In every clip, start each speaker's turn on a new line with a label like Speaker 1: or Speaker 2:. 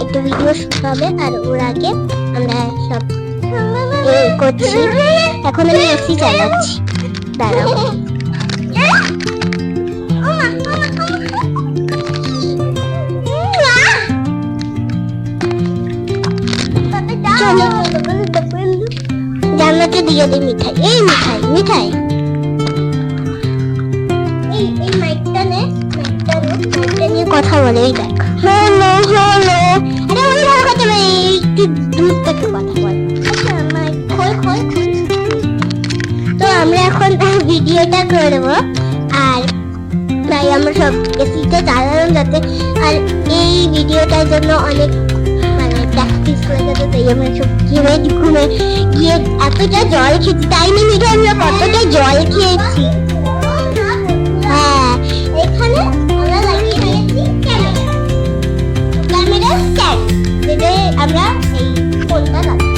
Speaker 1: একটু video shoot হবে আর ওর আগে আমরা সব করছি। এখন আমি এসি চালাচ্ছি, দাঁড়াও। জানলাতে দিয়ে দিই মিঠাই। এই মিঠাই মিঠাই এই মাইকটা নে, মাইকটা নিয়ে কথা বলে। এই দেখ, হ্যালো হ্যালো। আরে ওই ভালো কথা বলে, একটু দূর থেকে কথা বল। আচ্ছা মাইক খোল খোল। তো আমরা এখন ভিডিওটা করবো আর তাই আমরা সব এসিটা চালালাম যাতে, আর এই ভিডিওটার জন্য অনেক প্র্যাকটিস করে যাতে, তাই আমরা সব ঘুমে গিয়ে এতটা জল খেয়েছি। তাই না মিঠাই, আমরা কতটা জল খেয়েছি। হ্যাঁ, এখানে আমরা লাগিয়ে দিয়েছি ক্যামেরা স্ট্যান্ড, যেটা আমরা এই ফোনটা লাগাই।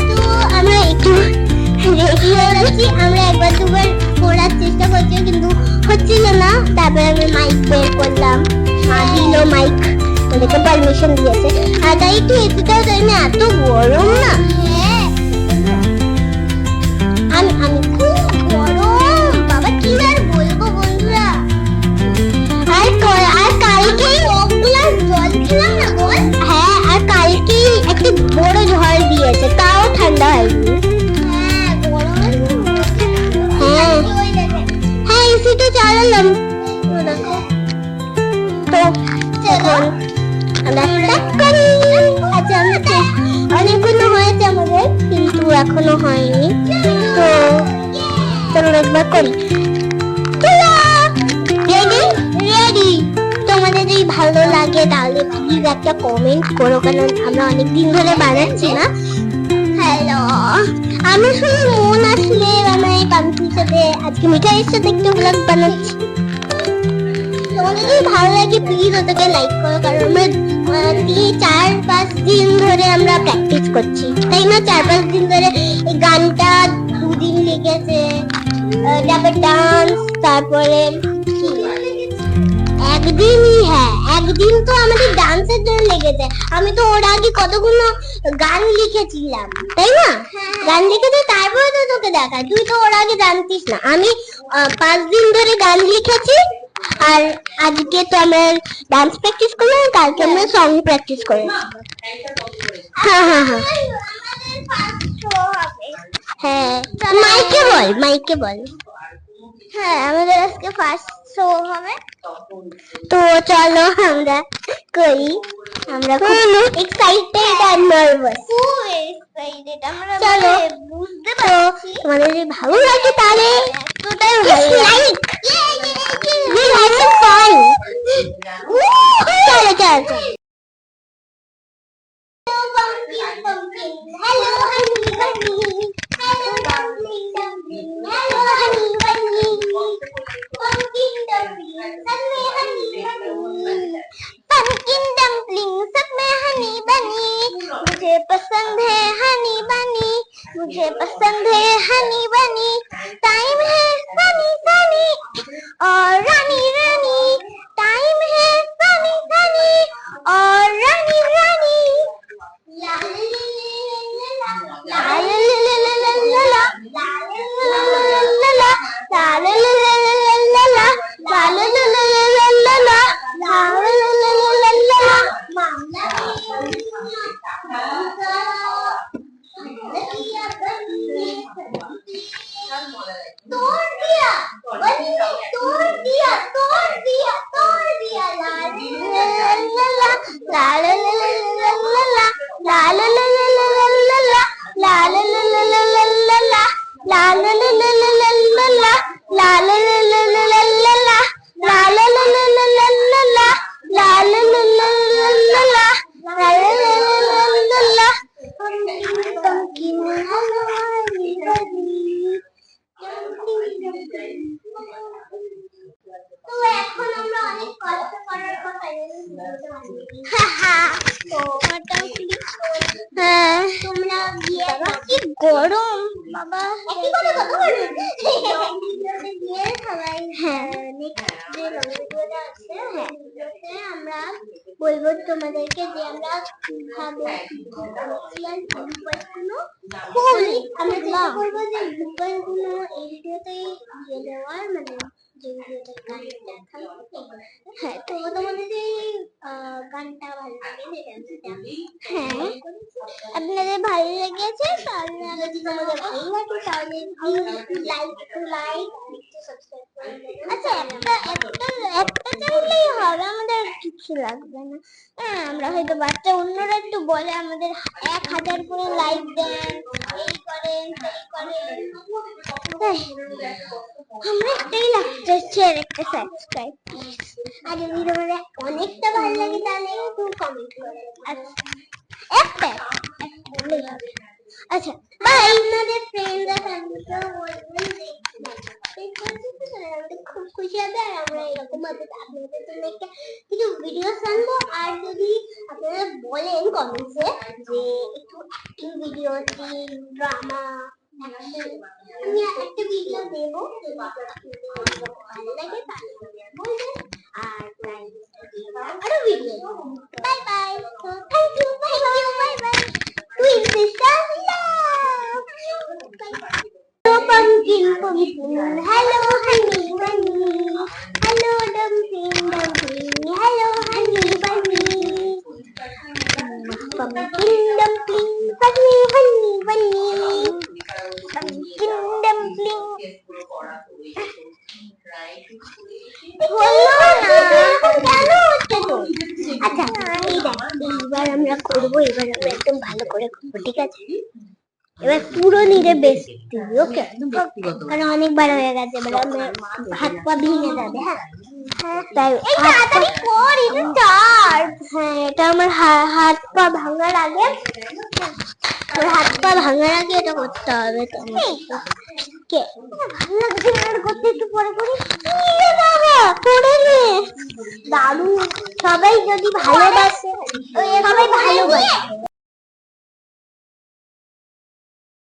Speaker 1: তো আমরা একটু রেডি হয়ে যাচ্ছি। আমরা একবার দুবার করার চেষ্টা করছি কিন্তু হচ্ছিল না। তারপরে আমি মাইক বের করলাম, দিল মাইক, ওদেরকে পারমিশন দিয়েছে। আর তাই একটু এসিটাও তাই না, এত গরম না। আমি খুব গরম বাবা, কি আর বলবো বন্ধুরা। আর কালকেই অগুলা জল খেলাম না বল। হ্যাঁ, আর কালকেই একটা বড় ঝড় দিয়েছে, তাও ঠান্ডা হয়নি। হ্যাঁ এসিটা চালালাম। তো এখন আমরা স্টার্ট করি। আচ্ছা অনেকগুলো হয়েছে আমাদের, কিন্তু এখনো হয়নি। তো চলো একবার করি। Ready ready. তোমাদের যদি ভালো লাগে তাহলে প্লিজ একটা কমেন্ট করো, কারণ আমরা অনেকদিন ধরে বানাচ্ছি না। হ্যালো, আমি শুধু মন আসলে বানাই পাম্পির সাথে, আজকে মিঠাইয়ের সাথে একটু ব্লগ বানাচ্ছি। তোমাদের যদি ভালো লাগে প্লিজ ওটাকে লাইক করো, কারণ আমরা 4-5 দিন ধরে আমরা প্র্যাকটিস করছি, তাই না? 4-5 দিন ধরে এই গানটা 2 দিন লেগেছে, তারপর ডান্স, তারপরে একদিনই, হ্যাঁ একদিন তো আমাদের ডান্সের জন্য লেগেছে। আমি তো ওর আগে কতগুলো গান লিখেছিলাম, তাই না? গান লিখেছি, তারপরে তো তোকে দেখায়। তুই তো ওর আগে জানতিস না। আমি 5 দিন ধরে গান লিখেছি, আর আজকে তো আমরা ডান্স প্র্যাকটিস করলাম, কালকে আমরা সং প্র্যাকটিস করেছি। হ্যাঁ হ্যাঁ হ্যাঁ হ্যাঁ, মাইকে বল, মাইকে বল। হ্যাঁ, আমাদের আজকে ফার্স্ট শো হবে। তো চলো আমরা করি। আমরা খুব এক্সাইটেড আর নার্ভাস। চলো, বুঝতে পারছি। তোমাদের যদি ভালো লাগে তাহলে এতটাই ভালো like, we have some fun. চলো চলো চলো। Hello honey bunny, hello dumpling dumpling, hello honey bunny, pumpkin dumpling सब में honey bunny, pumpkin dumpling सब में honey bunny, मुझे पसंद है honey bunny, मुझे पसंद है honey bunny, टाइम है sunny sunny और रानी रानी, टाइम है sunny sunny और रानी रानी। La la la la la তো এখন আমরা অনেক কষ্ট করার পর ফাইনালি হ্যাঁ তোমরা গিয়ে কি গরম বাবা সবাই আমরা বলবো তোমাদেরকে যে আমরা কিভাবে আমরা চেষ্টা করবো যে ব্লুপার গুলো এই ভিডিওতে দিয়ে দেওয়ার মানে যে ভিডিওতে গান দেখাবো। হ্যাঁ তো তোমাদের যে গানটা ভালো লাগে হ্যাঁ আপনাদের ভালো লেগেছে তাহলে যদি তোমাদের ভালো লাগে তাহলে লাইক সাবস্ক্রাইব করে দেবেন। আচ্ছা একটা চাইলেই হবে আমাদের কিছু লাগবে না। হ্যাঁ আমরা হয়তো বাচ্চা অন্যরা একটু বলে আমাদের 1000 করে লাইক দেন এই করেন সেই করেন আমরা একটাই লাগছে আর একটা সাবস্ক্রাইব আর যদি তোমাদের অনেকটা ভালো লাগে তাহলে একটু কমেন্ট করে একটা বললেই হবে। আচ্ছা বাই আপনাদের ফ্রেন্ডরা থাকলে তো বলবেন খুব খুশি হবে আর আমরা এরকম ভাবে আপনাদের জন্য একটা কিছু ভিডিও আনবো। আর যদি আপনারা বলেন কমেন্টসে যে একটু অ্যাক্টিং ভিডিও ড্রামা আমি একটা ভিডিও দেবো ভালো লাগে তাহলে বলবেন আর আরো ভিডিও বাই বাই তো thank you bye bye twin sister pumpkin hello honey bunny hello dumpling hello honey bunny pumpkin dumpling honey bunny pumpkin dumpling আচ্ছা এইবার আমরা করবো এবার আমরা একদম ভালো করে করবো ঠিক আছে এবার পুরো নিজে বেস্ট দিবি ওকে কারণ অনেকবার হয়ে গেছে এবার আমার হাত পা ভেঙে যাবে হ্যাঁ তাই তাড়াতাড়ি কর এটা চার্জ হ্যাঁ এটা আমার হাত পা ভাঙার আগে আমার হাত পা ভাঙার আগে এটা করতে হবে কে ভালো লাগছে না করতে একটু পরে করি করে নে দারুণ সবাই যদি ভালোবাসে সবাই ভালোবাসে